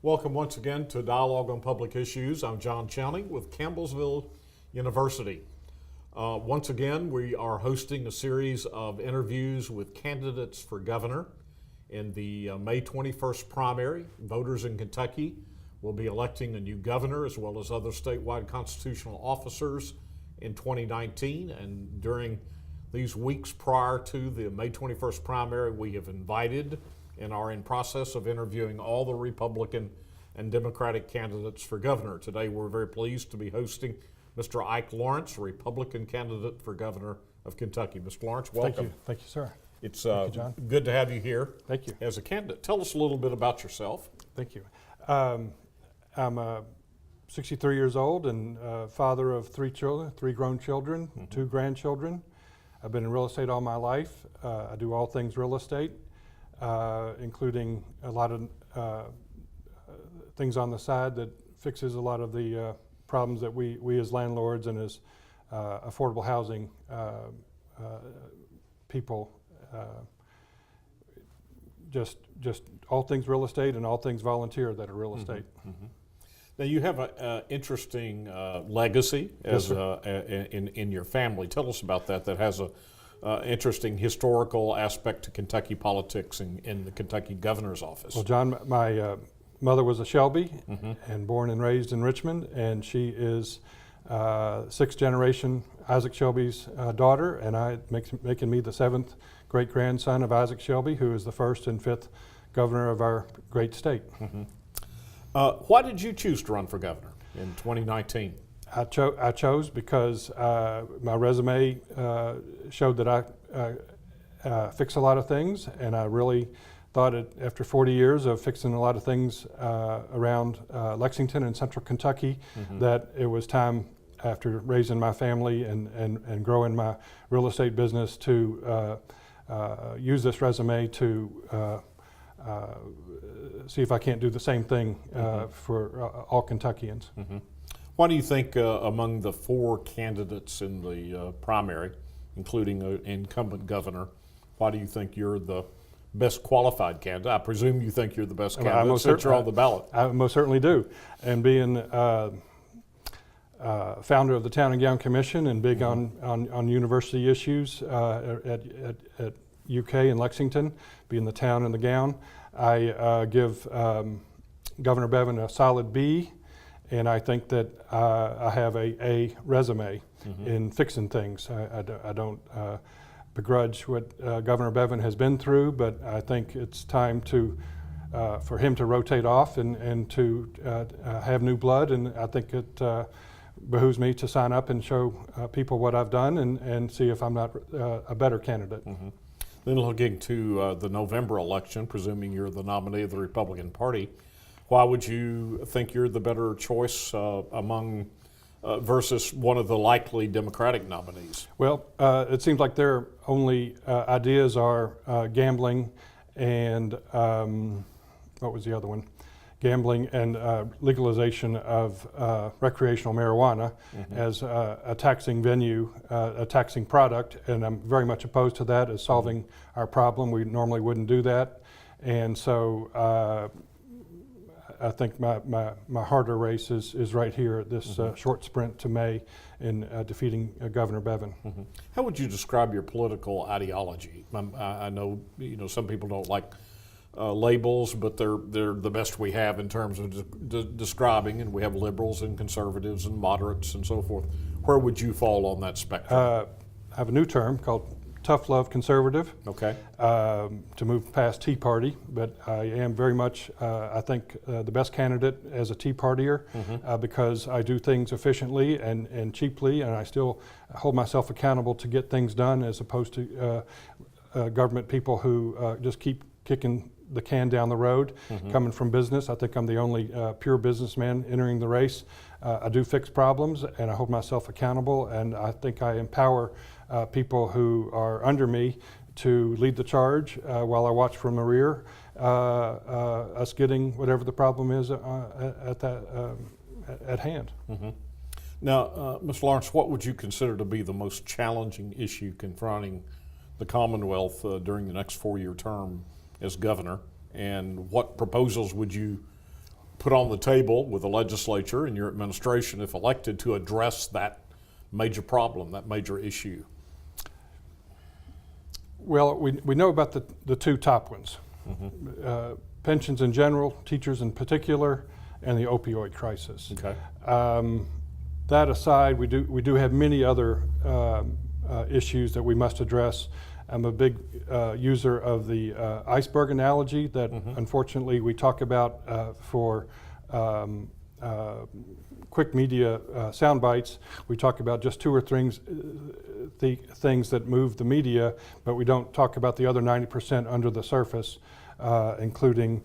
Welcome once again to Dialogue on Public Issues. I'm John Chowning with Campbellsville University. Once again, we are hosting a series of interviews with candidates for governor in the May 21st primary. Voters in Kentucky will be electing a new governor as well as other statewide constitutional officers in 2019. And during these weeks prior to the May 21st primary, we have invited and are in process of interviewing all the Republican and Democratic candidates for governor. Today we're very pleased to be hosting Mr. Ike Lawrence, Republican candidate for governor of Kentucky. Mr. Lawrence, welcome. Thank you, sir. It's John. good to have you here. Thank you. As a candidate, tell us a little bit about yourself. Thank you. I'm 63 years old and father of three children, three grown children, two grandchildren. I've been in real estate all my life. I do all things real estate, including a lot of things on the side that fixes a lot of the problems that we as landlords and as affordable housing people, just all things real estate and all things volunteer that are real estate. Now you have an interesting legacy as Yes, in your family. Tell us about that. That has a interesting historical aspect to Kentucky politics in the Kentucky governor's office. Well, John, my mother was a Shelby and born and raised in Richmond, and she is sixth generation Isaac Shelby's daughter, and making me the seventh great grandson of Isaac Shelby, who is the first and fifth governor of our great state. Why did you choose to run for governor in 2019? I chose because my resume showed that I fix a lot of things, and I really thought after 40 years of fixing a lot of things around Lexington and central Kentucky that it was time, after raising my family and growing my real estate business, to use this resume to see if I can't do the same thing for all Kentuckians. Why do you think among the four candidates in the primary, including an incumbent governor, why do you think you're the best qualified candidate? I presume you think you're the best candidate since you're on the ballot. I most certainly do. And being founder of the Town and Gown Commission and big on university issues at UK in Lexington, being the town and the gown, I give Governor Bevin a solid B. And I think that I have a resume in fixing things. I don't begrudge what Governor Bevin has been through, but I think it's time for him to rotate off and to have new blood. And I think it behooves me to sign up and show people what I've done and see if I'm not a better candidate. Then looking to the November election, presuming you're the nominee of the Republican Party, why would you think you're the better choice among versus one of the likely Democratic nominees? Well, it seems like their only ideas are gambling and what was the other one? Gambling and legalization of recreational marijuana as a taxing venue, a taxing product, and I'm very much opposed to that as solving our problem. We normally wouldn't do that, and so I think my harder race is right here at this short sprint to May in defeating Governor Bevin. How would you describe your political ideology? I know some people don't like labels, but they're the best we have in terms of describing, and we have liberals and conservatives and moderates and so forth. Where would you fall on that spectrum? I have a new term called tough love conservative. Okay. To move past Tea Party, but I am very much, I think, the best candidate as a Tea Partier because I do things efficiently and cheaply, and I still hold myself accountable to get things done, as opposed to government people who just keep kicking the can down the road. Coming from business, I think I'm the only pure businessman entering the race. I do fix problems, and I hold myself accountable, and I think I empower people who are under me to lead the charge while I watch from the rear, us getting whatever the problem is at hand. Now, Mr. Lawrence, what would you consider to be the most challenging issue confronting the Commonwealth during the next 4-year term as governor, and what proposals would you put on the table with the legislature and your administration, if elected, to address that major problem, that major issue? Well, we know about the two top ones. Pensions in general, teachers in particular, and the opioid crisis. Okay. That aside, we do have many other issues that we must address. I'm a big user of the iceberg analogy that unfortunately we talk about for quick media sound bites. We talk about just two or things that move the media, but we don't talk about the other 90% under the surface, including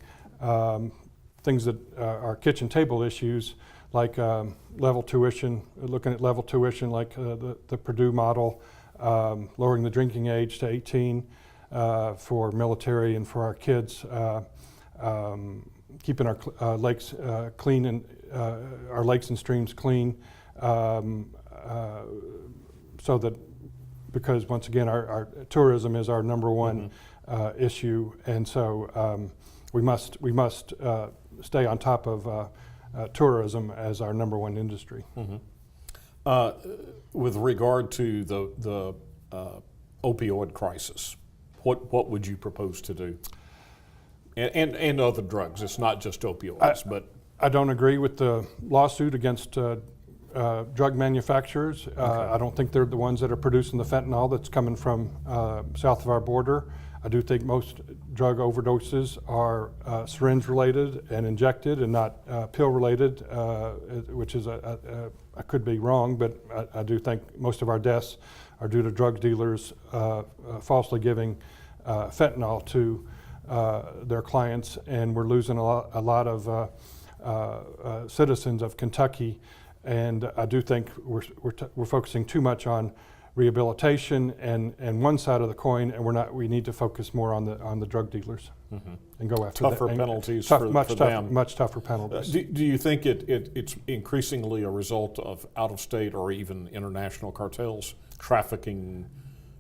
things that are kitchen table issues like level tuition, looking at level tuition like the Purdue model, lowering the drinking age to 18 for military and for our kids, keeping our lakes clean and our lakes and streams clean, so that, because once again our tourism is our number one issue, and so we must stay on top of tourism as our number one industry. With regard to the opioid crisis, what would you propose to do? And other drugs. It's not just opioids, but I don't agree with the lawsuit against drug manufacturers. I don't think they're the ones that are producing the fentanyl that's coming from south of our border. I do think most drug overdoses are syringe related and injected and not pill related, which is I could be wrong, but I do think most of our deaths are due to drug dealers falsely giving fentanyl to their clients, and we're losing a lot of citizens of Kentucky. And I do think we're focusing too much on rehabilitation and one side of the coin, and we need to focus more on the drug dealers and go after tougher penalties for them. Much tougher penalties. Do you think it's increasingly a result of out-of-state or even international cartels trafficking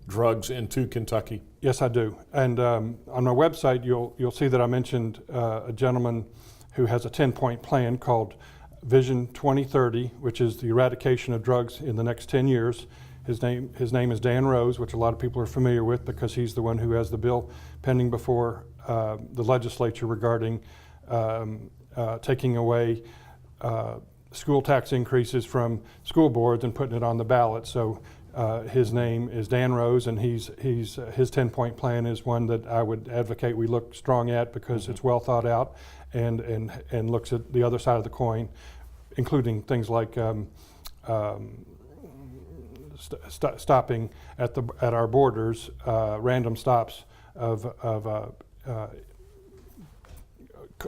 drugs into Kentucky? Yes, I do. And on my website, you'll see that I mentioned a gentleman who has a 10-point plan called Vision 2030, which is the eradication of drugs in the next 10 years. His name is Dan Rose, which a lot of people are familiar with because he's the one who has the bill pending before the legislature regarding taking away school tax increases from school boards and putting it on the ballot. So his name is Dan Rose, and his 10-point plan is one that I would advocate we look strong at because it's well thought out and looks at the other side of the coin, including things like stopping at our borders, random stops of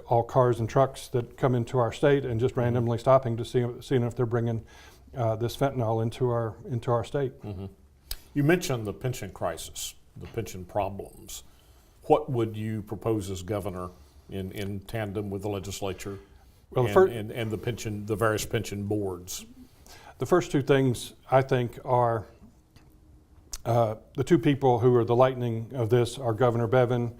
all cars and trucks that come into our state, and just randomly stopping to seeing if they're bringing this fentanyl into our state. You mentioned the pension crisis, the pension problems. What would you propose as governor in tandem with the legislature and the various pension boards? The first two things I think are the two people who are the lightning of this are Governor Bevin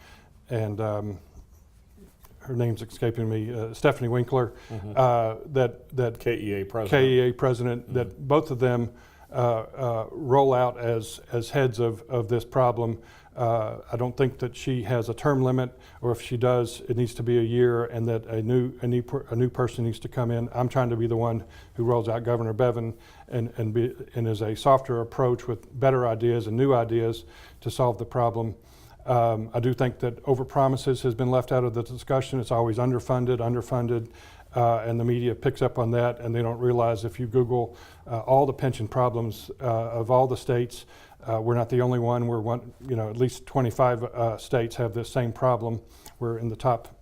and her name's escaping me, Stephanie Winkler, that KEA president, that both of them roll out as heads of this problem. I don't think that she has a term limit, or if she does, it needs to be a year, and that a new person needs to come in. I'm trying to be the one who rolls out Governor Bevin and is a softer approach with better ideas and new ideas to solve the problem. I do think that overpromises has been left out of the discussion. It's always underfunded, and the media picks up on that, and they don't realize if you Google all the pension problems of all the states, we're not the only one. We're one, at least 25 states have this same problem. We're in the top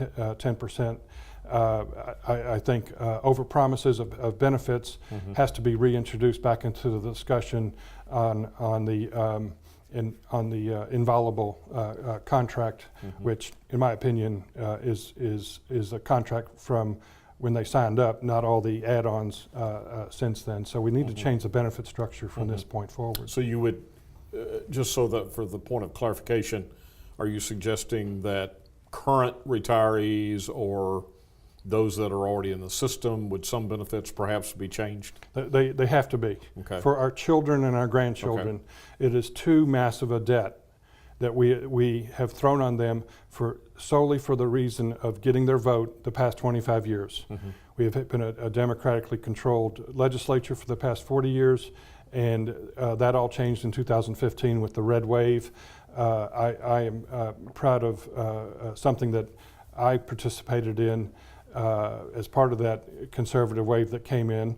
10%. I think overpromises of benefits has to be reintroduced back into the discussion on the inviolable contract, which, in my opinion, is a contract from when they signed up, not all the add-ons since then. So we need to change the benefit structure from this point forward. So you would, just so that for the point of clarification, are you suggesting that current retirees or those that are already in the system? Would some benefits perhaps be changed? They have to be. Okay. For our children and our grandchildren, it is too massive a debt that we have thrown on them solely for the reason of getting their vote the past 25 years. We have been a democratically controlled legislature for the past 40 years, and that all changed in 2015 with the red wave. I am proud of something that I participated in as part of that conservative wave that came in,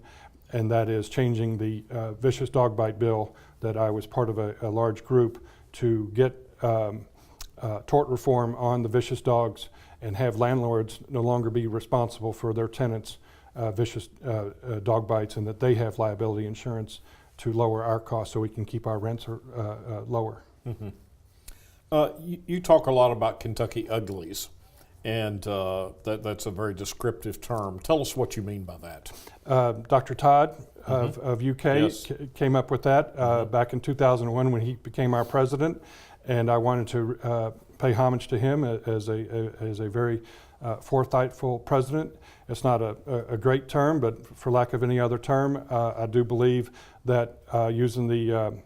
and that is changing the vicious dog bite bill that I was part of a large group to get tort reform on the vicious dogs and have landlords no longer be responsible for their tenants' vicious dog bites, and that they have liability insurance to lower our costs so we can keep our rents lower. You talk a lot about Kentucky uglies, and that's a very descriptive term. Tell us what you mean by that. Dr. Todd of UK Yes. came up with that back in 2001 when he became our president, and I wanted to pay homage to him as a very forthrightful president. It's not a great term, but for lack of any other term, I do believe that using the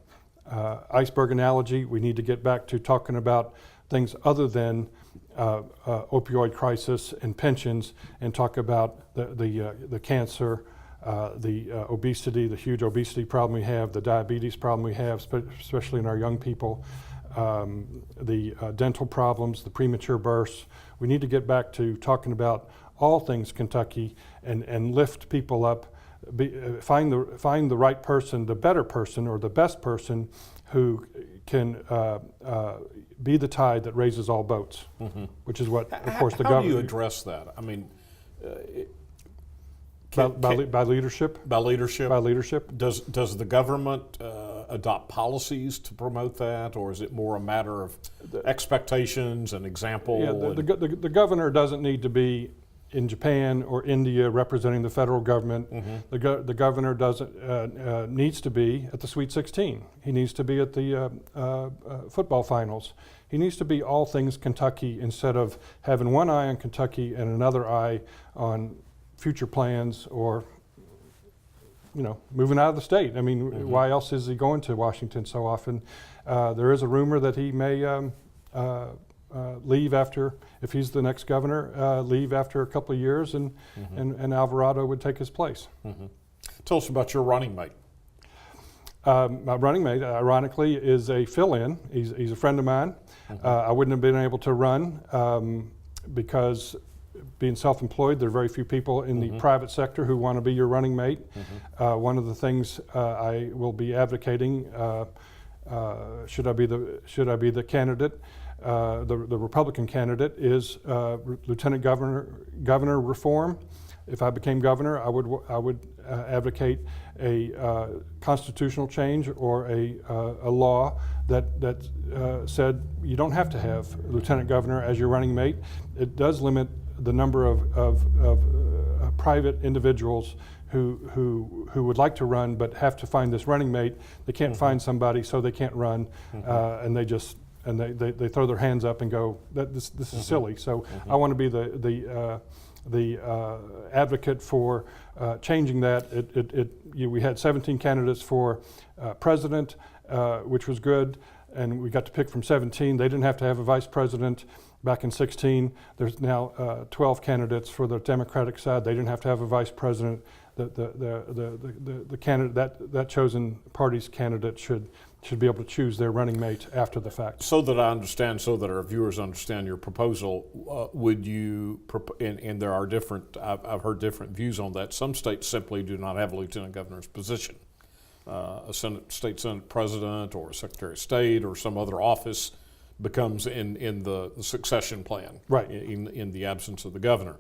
iceberg analogy, we need to get back to talking about things other than opioid crisis and pensions, and talk about the cancer, the obesity, the huge obesity problem we have, the diabetes problem we have, especially in our young people, the dental problems, the premature births. We need to get back to talking about all things Kentucky and lift people up. Find the right person, the better person, or the best person who can be the tide that raises all boats, which is what, of course, the How do government. you address that? I mean, By leadership. by leadership. By leadership. Does the government adopt policies to promote that, or is it more a matter of expectations and example? Yeah, the governor doesn't need to be in Japan or India representing the federal government. The governor doesn't needs to be at the Sweet 16. He needs to be at the football finals. He needs to be all things Kentucky instead of having one eye on Kentucky and another eye on future plans or moving out of the state. I mean, why else is he going to Washington so often? There is a rumor that he may leave after, if he's the next governor, leave after a couple of years, and Alvarado would take his place. Tell us about your running mate. My running mate, ironically, is a fill-in. He's a friend of mine. I wouldn't have been able to run because being self-employed, there are very few people in the private sector who want to be your running mate. One of the things I will be advocating, should I be the candidate, the Republican candidate, is Lieutenant Governor reform. If I became governor, I would advocate a constitutional change or a law that said you don't have to have Lieutenant Governor as your running mate. It does limit the number of private individuals who would like to run but have to find this running mate. They can't find somebody, so they can't run, and they just they throw their hands up and go, this is silly. So I want to be the advocate for changing that. We had 17 candidates for president, which was good, and we got to pick from 17. They didn't have to have a vice president. Back in 16, there's now 12 candidates for the Democratic side. They didn't have to have a vice president. The candidate, that chosen party's candidate should be able to choose their running mate after the fact. So that I understand, so that our viewers understand your proposal, would you, and there are different, I've heard different views on that. Some states simply do not have a lieutenant governor's position. A state senate president or a secretary of state or some other office becomes in the succession plan, right? In the absence of the governor.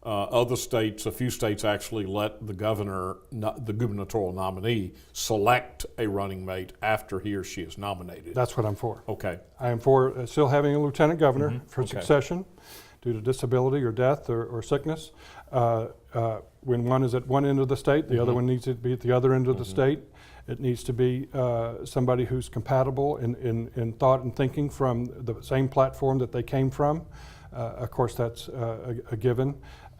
Other states, a few states actually let the governor, the gubernatorial nominee, select a running mate after he or she is nominated. That's what I'm for. Okay. I am for still having a lieutenant governor for succession due to disability or death or sickness. When one is at one end of the state, the other one needs to be at the other end of the state. It needs to be somebody who's compatible in thought and thinking from the same platform that they came from. Of course, that's a given.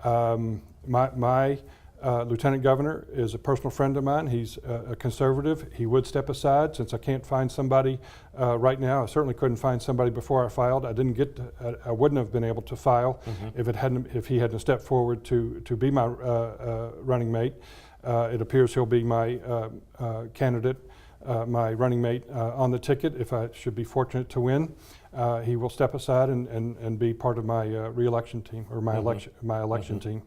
My Lieutenant Governor is a personal friend of mine. He's a conservative. He would step aside since I can't find somebody right now. I certainly couldn't find somebody before I filed. I wouldn't have been able to file if he hadn't stepped forward to be my running mate. It appears he'll be my candidate, my running mate on the ticket if I should be fortunate to win. He will step aside and be part of my re-election team or my election team.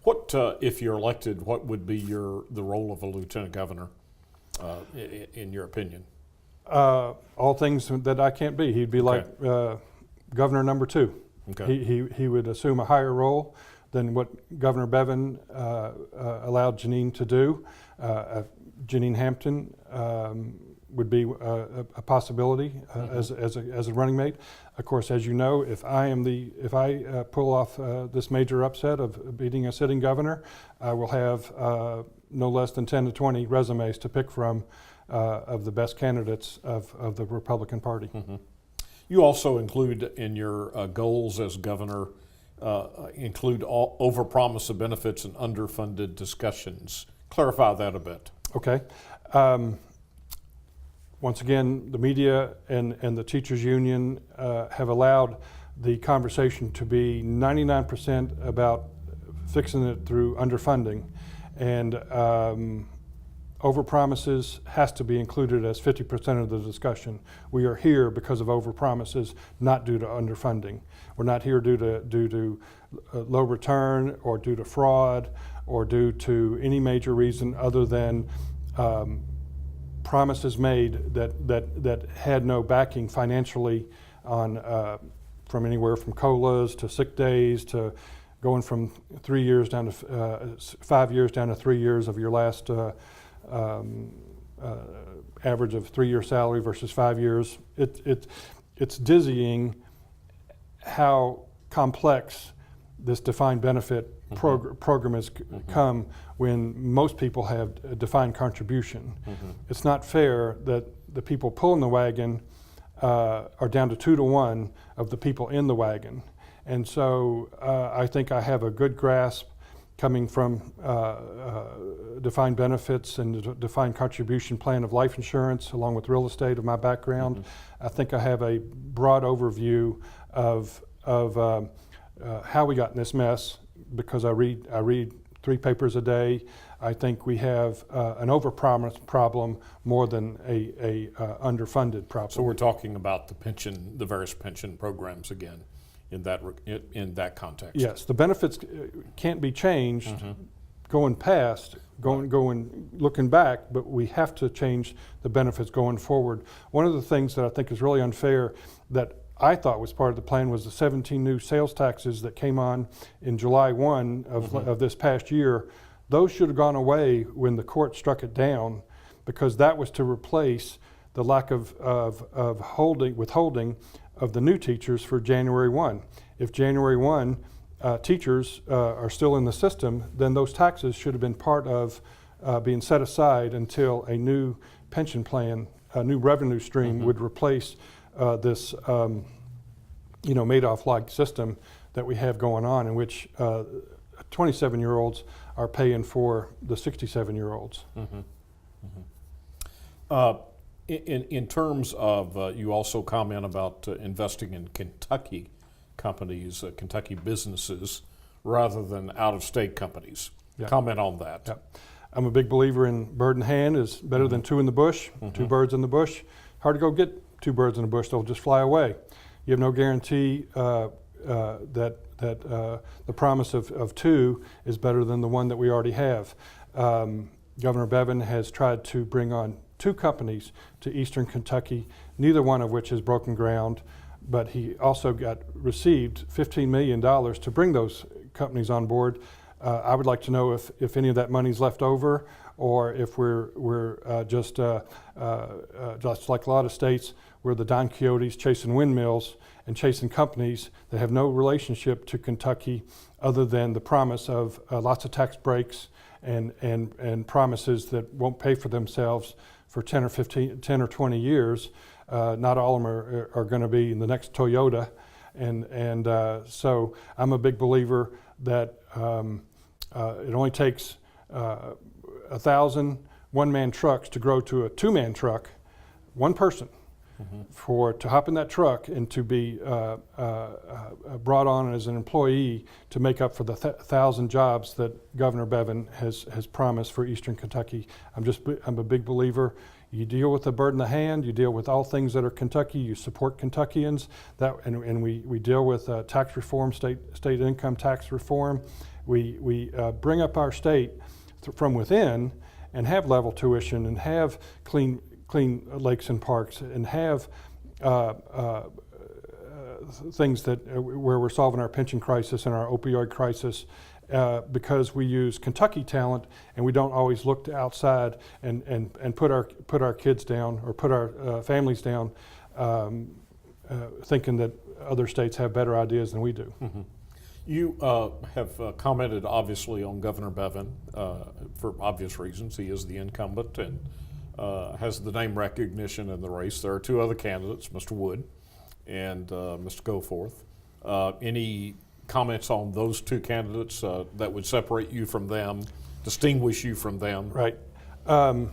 What, if you're elected, what would be the role of a lieutenant governor, in your opinion? All things that I can't be. He'd be like Governor number 2. Okay. He would assume a higher role than what Governor Bevin allowed Jeanine to do. Jeanine Hampton would be a possibility as a running mate. Of course, as you know, if I pull off this major upset of beating a sitting governor, I will have no less than 10 to 20 resumes to pick from of the best candidates of the Republican Party. You also include in your goals as governor, include all overpromise of benefits and underfunded discussions. Clarify that a bit. Okay. Once again, the media and the teachers union have allowed the conversation to be 99% about fixing it through underfunding, and overpromises has to be included as 50% of the discussion. We are here because of overpromises, not due to underfunding. We're not here due to low return or due to fraud or due to any major reason other than promises made that had no backing financially on from anywhere from COLAs to sick days to going from 3 years down to 5 years down to 3 years of your last average of 3-year salary versus 5 years. It's dizzying how complex this defined benefit program has come when most people have a defined contribution. It's not fair that the people pulling the wagon are down to 2 to 1 of the people in the wagon. And so I think I have a good grasp coming from defined benefits and the defined contribution plan of life insurance along with real estate of my background. I think I have a broad overview of how we got in this mess because I read 3 papers a day. I think we have an overpromise problem more than a underfunded problem. So we're talking about the various pension programs again in that context. Yes, the benefits can't be changed going looking back, but we have to change the benefits going forward. One of the things that I think is really unfair that I thought was part of the plan was the 17 new sales taxes that came on in July 1 of this past year. Those should have gone away when the court struck it down because that was to replace the lack of withholding of the new teachers for January 1. If January 1 teachers are still in the system, then those taxes should have been part of being set aside until a new pension plan, a new revenue stream would replace this Madoff-like system that we have going on in which 27-year-olds are paying for the 67-year-olds. In terms of, you also comment about investing in Kentucky companies, Kentucky businesses, rather than out-of-state companies. Yeah. Comment on that. Yeah. I'm a big believer in bird in hand is better than 2 in the bush, 2 birds in the bush. Hard to go get 2 birds in the bush, they'll just fly away. You have no guarantee that the promise of 2 is better than the 1 that we already have. Governor Bevin has tried to bring on 2 companies to eastern Kentucky, neither one of which has broken ground, but he also received $15 million to bring those companies on board. I would like to know if any of that money's left over or if we're just like a lot of states, we're the Don Quixotes chasing windmills and chasing companies that have no relationship to Kentucky other than the promise of lots of tax breaks and promises that won't pay for themselves for 10 or 20 years. Not all of them are going to be in the next Toyota. And so I'm a big believer that it only takes 1,000 one-man trucks to grow to a two-man truck, one person, to hop in that truck and to be brought on as an employee to make up for the 1,000 jobs that Governor Bevin has promised for Eastern Kentucky. I'm a big believer. You deal with the bird in the hand, you deal with all things that are Kentucky, you support Kentuckians, and we deal with tax reform, state income tax reform. We bring up our state from within and have level tuition and have clean lakes and parks and have things that where we're solving our pension crisis and our opioid crisis because we use Kentucky talent and we don't always look to outside and put our kids down or put our families down thinking that other states have better ideas than we do. Mm-hmm. You have commented obviously on Governor Bevin for obvious reasons. He is the incumbent and has the name recognition in the race. There are two other candidates, Mr. Wood and Mr. Goforth. Any comments on those two candidates that would separate you from them, distinguish you from them? Right. Don't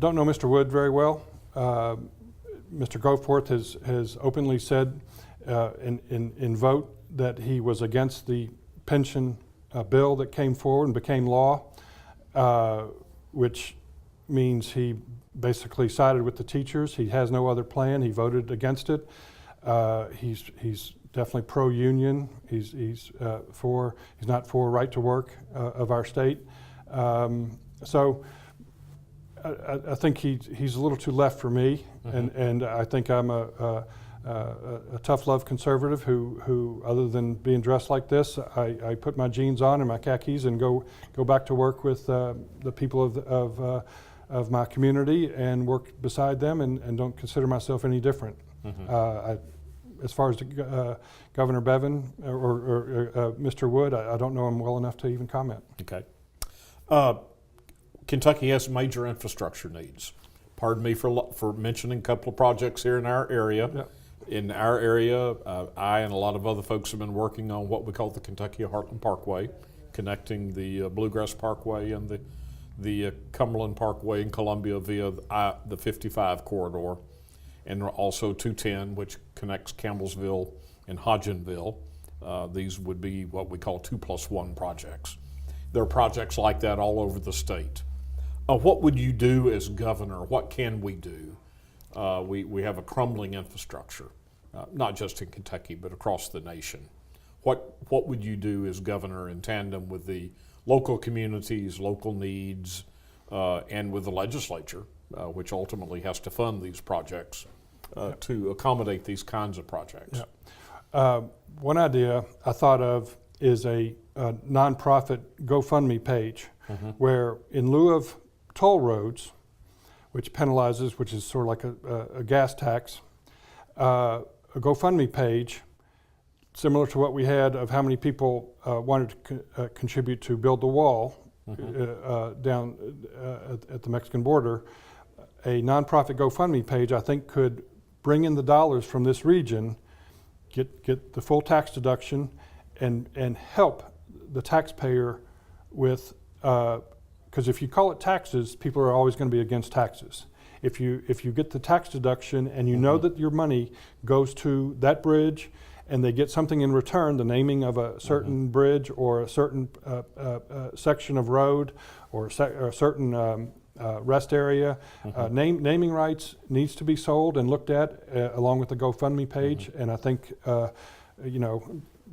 know Mr. Wood very well. Mr. Goforth has openly said in vote that he was against the pension bill that came forward and became law, which means he basically sided with the teachers. He has no other plan. He voted against it. He's definitely pro-union. He's not for right to work of our state. So I think he's a little too left for me, and I think I'm a tough love conservative who other than being dressed like this, I put my jeans on and my khakis and go back to work with the people of my community and work beside them and don't consider myself any different. As far as Governor Bevin or Mr. Wood, I don't know him well enough to even comment. Okay. Kentucky has major infrastructure needs. Pardon me for mentioning a couple of projects here in our area. Yep. In our area, I and a lot of other folks have been working on what we call the Kentucky Heartland Parkway, connecting the Bluegrass Parkway and the Cumberland Parkway in Columbia via the 55 corridor, and also 210, which connects Campbellsville and Hodgenville. These would be what we call 2+1 projects. There are projects like that all over the state. What would you do as governor? What can we do? We have a crumbling infrastructure, not just in Kentucky, but across the nation. What would you do as governor in tandem with the local communities, local needs, and with the legislature, which ultimately has to fund these projects to accommodate these kinds of projects? Yeah. One idea I thought of is a nonprofit GoFundMe page where in lieu of toll roads, which penalizes, which is sort of like a gas tax, a GoFundMe page, similar to what we had of how many people wanted to contribute to build the wall down at the Mexican border. A nonprofit GoFundMe page, I think, could bring in the dollars from this region, get the full tax deduction, and help the taxpayer with. Because if you call it taxes, people are always going to be against taxes. If you get the tax deduction and you know that your money goes to that bridge and they get something in return, the naming of a certain bridge or a certain section of road or a certain rest area, naming rights needs to be sold and looked at along with the GoFundMe page. And I think,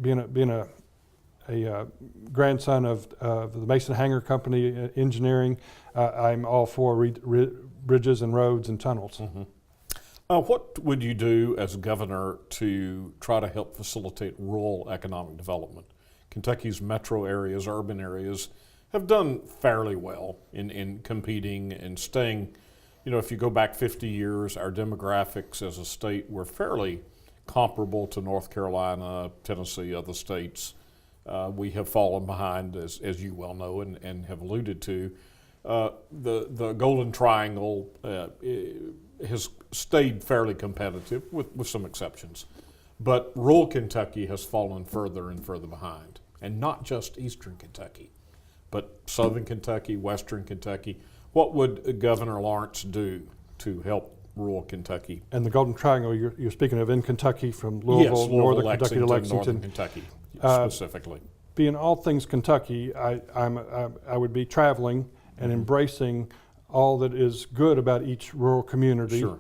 being a grandson of the Mason Hanger Company engineering, I'm all for bridges and roads and tunnels. What would you do as governor to try to help facilitate rural economic development? Kentucky's metro areas, urban areas, have done fairly well in competing and staying. If you go back 50 years, our demographics as a state were fairly comparable to North Carolina, Tennessee, other states. We have fallen behind, as you well know and have alluded to. The Golden Triangle has stayed fairly competitive with some exceptions. But rural Kentucky has fallen further and further behind. and not just Eastern Kentucky, but Southern Kentucky, Western Kentucky. What would Governor Lawrence do to help rural Kentucky? And the Golden Triangle, you're speaking of in Kentucky, from Louisville, northern Kentucky to Lexington. Northern Kentucky specifically. Being all things Kentucky, I would be traveling and embracing all that is good about each rural community. Sure.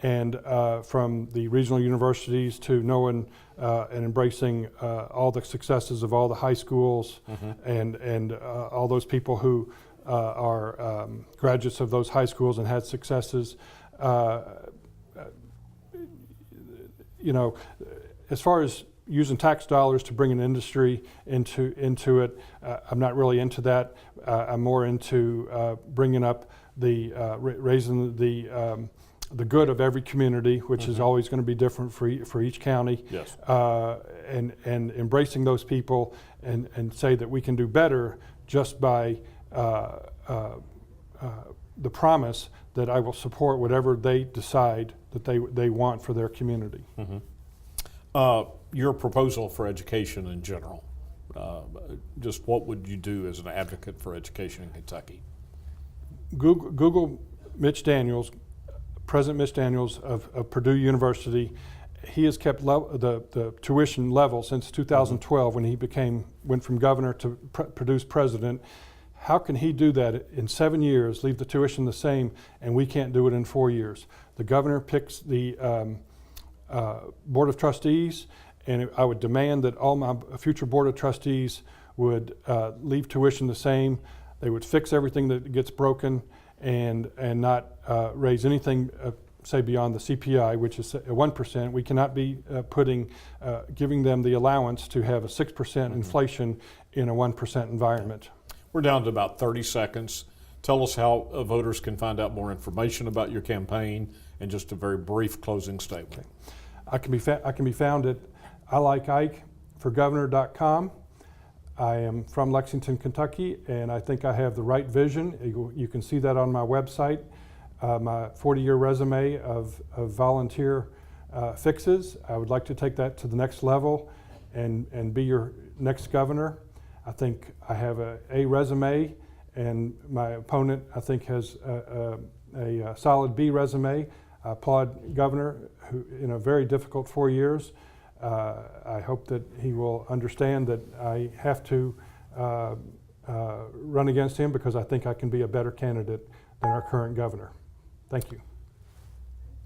And from the regional universities to knowing and embracing all the successes of all the high schools and all those people who are graduates of those high schools and had successes. You know, as far as using tax dollars to bring an industry into it, I'm not really into that. I'm more into bringing up raising the good of every community, which is always going to be different for each county. Yes. And embracing those people and say that we can do better just by the promise that I will support whatever they decide that they want for their community. Your proposal for education in general, just what would you do as an advocate for education in Kentucky? Google Mitch Daniels, President Mitch Daniels of Purdue University. He has kept the tuition level since 2012 when he went from governor to Purdue's president. How can he do that in 7 years, leave the tuition the same, and we can't do it in 4 years? The governor picks the Board of Trustees, and I would demand that all my future Board of Trustees would leave tuition the same. They would fix everything that gets broken and not raise anything, say, beyond the CPI, which is 1%. We cannot be giving them the allowance to have a 6% inflation in a 1% environment. We're down to about 30 seconds. Tell us how voters can find out more information about your campaign, and just a very brief closing statement. Okay. I can be found at ILikeIkeForGovernor.com. I am from Lexington, Kentucky, and I think I have the right vision. You can see that on my website. My 40-year resume of volunteer fixes. I would like to take that to the next level and be your next governor. I think I have a resume, and my opponent, I think, has a solid B resume. I applaud Governor, who in a very difficult 4 years. I hope that he will understand that I have to run against him because I think I can be a better candidate than our current governor. Thank you.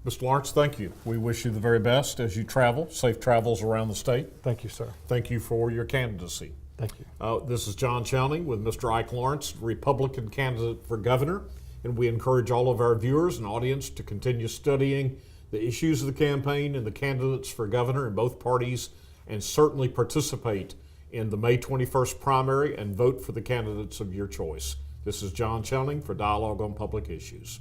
Mr. Lawrence, thank you. We wish you the very best as you travel. Safe travels around the state. Thank you, sir. Thank you for your candidacy. Thank you. This is John Chowning with Mr. Ike Lawrence, Republican candidate for governor, and we encourage all of our viewers and audience to continue studying the issues of the campaign and the candidates for governor in both parties, and certainly participate in the May 21st primary and vote for the candidates of your choice. This is John Chowning for Dialogue on Public Issues.